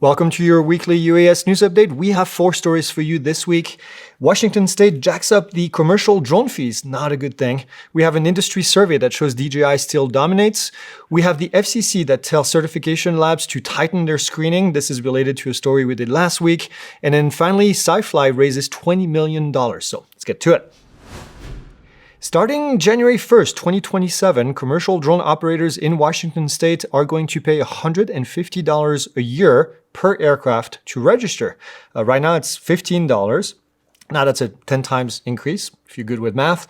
Welcome to your weekly UAS news update. We have 4 stories for you this week. Washington State jacks up the commercial drone fees. Not a good thing. We have an industry survey that shows DJI Still Dominates. We have the FCC that tells certification labs to tighten their screening. This is related to a story we did last week. And then finally, SiFly raises $20 million. So let's get to it. Starting January 1st, 2027, commercial drone operators in Washington State are going to pay $150 a year per aircraft to register. Right now, it's $15. Now that's a 10 times increase, if you're good with math.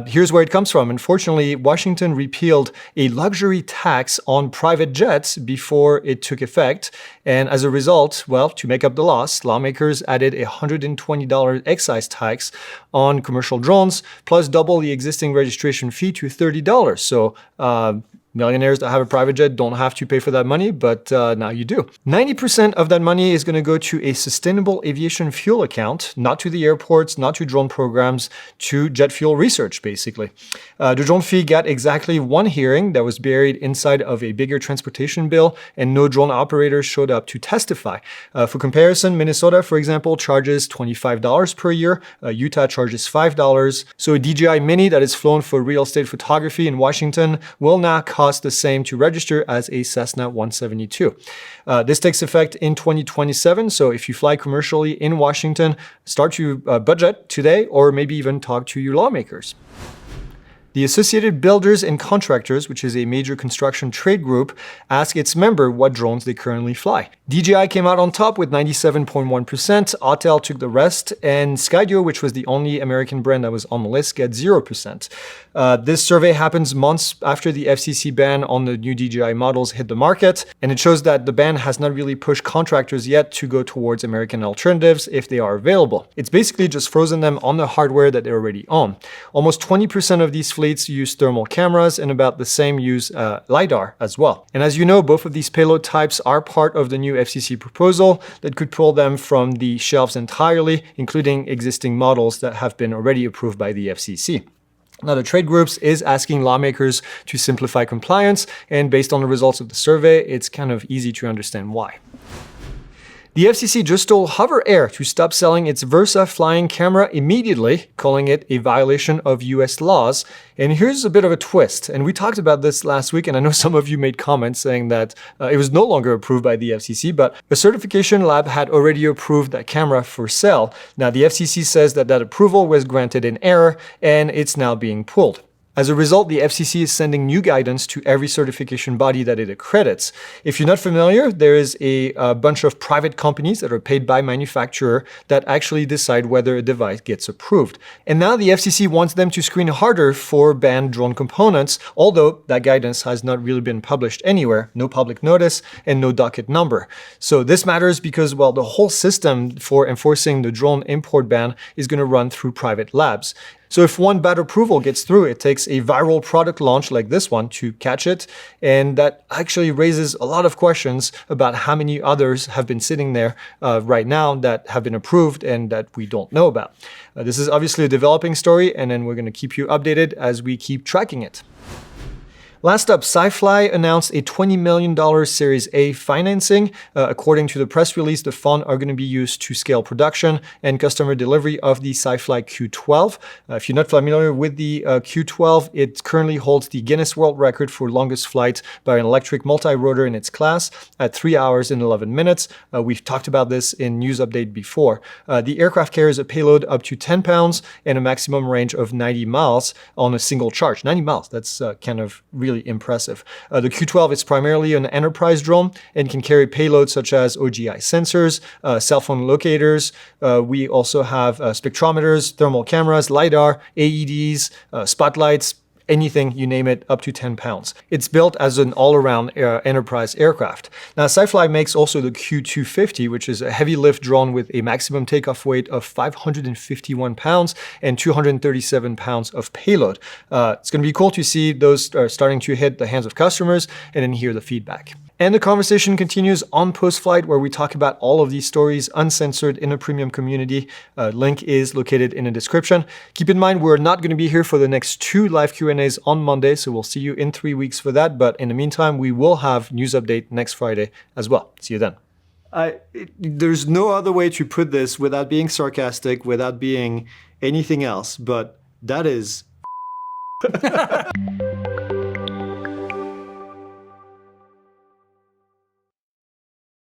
Here's where it comes from. Unfortunately, Washington repealed a luxury tax on private jets before it took effect. And as a result, well, to make up the loss, lawmakers added a $120 excise tax on commercial drones, plus double the existing registration fee to $30. So, millionaires that have a private jet don't have to pay for that money, but now you do. 90% of that money is going to go to a sustainable aviation fuel account, not to the airports, not to drone programs, to jet fuel research, basically. The drone fee got exactly 1 hearing that was buried inside of a bigger transportation bill, and no drone operators showed up to testify. For comparison, Minnesota, for example, charges $25 per year. Utah charges $5. So a DJI Mini that is flown for real estate photography in Washington will now cost the same to register as a Cessna 172. This takes effect in 2027, so if you fly commercially in Washington, start to budget today or maybe even talk to your lawmakers. The Associated Builders and Contractors, which is a major construction trade group, asked its member what drones they currently fly. DJI came out on top with 97.1%, Autel took the rest, and Skydio, which was the only American brand that was on the list, got 0%. This survey happens months after the FCC ban on the new DJI models hit the market, and it shows that the ban has not really pushed contractors yet to go towards American alternatives if they are available. It's basically just frozen them on the hardware that they already own. Almost 20% of these fleets use thermal cameras, and about the same use LiDAR as well. And as you know, both of these payload types are part of the new FCC proposal that could pull them from the shelves entirely, including existing models that have been already approved by the FCC. Now, the trade groups is asking lawmakers to simplify compliance, and based on the results of the survey, it's kind of easy to understand why. The FCC just told Hover Air to stop selling its Versa flying camera immediately, calling it a violation of US laws. And here's a bit of a twist. And we talked about this last week, and I know some of you made comments saying that it was no longer approved by the FCC, but a certification lab had already approved that camera for sale. Now, the FCC says that that approval was granted in error, and it's now being pulled. As a result, the FCC is sending new guidance to every certification body that it accredits. If you're not familiar, there is a bunch of private companies that are paid by manufacturer that actually decide whether a device gets approved. And now the FCC wants them to screen harder for banned drone components, although that guidance has not really been published anywhere, no public notice, and no docket number. So this matters because, well, the whole system for enforcing the drone import ban is going to run through private labs. So if one bad approval gets through, it takes a viral product launch like this one to catch it. And that actually raises a lot of questions about how many others have been sitting there right now that have been approved and that we don't know about. This is obviously a developing story, and then we're going to keep you updated as we keep tracking it. Last up, SiFly announced a $20 million Series A financing. According to the press release, the funds are going to be used to scale production and customer delivery of the SiFly Q12. If you're not familiar with the Q12, it currently holds the Guinness World Record for longest flight by an electric multi-rotor in its class at 3 hours and 11 minutes. We've talked about this in News Update before. The aircraft carries a payload up to 10 pounds and a maximum range of 90 miles on a single charge. 90 miles, that's kind of really impressive. The Q12 is primarily an enterprise drone and can carry payloads such as OGI sensors, cell phone locators. We also have spectrometers, thermal cameras, LiDAR, AEDs, spotlights, anything, you name it, up to 10 pounds. It's built as an all-around enterprise aircraft. Now, SiFly makes also the Q250, which is a heavy lift drone with a maximum takeoff weight of 551 pounds and 237 pounds of payload. It's going to be cool to see those starting to hit the hands of customers and then hear the feedback. And the conversation continues on Post-Flight, where we talk about all of these stories uncensored in a premium community. Link is located in the description. Keep in mind, we're not going to be here for the next 2 live Q&As on Monday, so we'll see you in 3 weeks for that. But in the meantime, we will have news update next Friday as well. See you then. There's no other way to put this without being sarcastic, without being anything else, but that is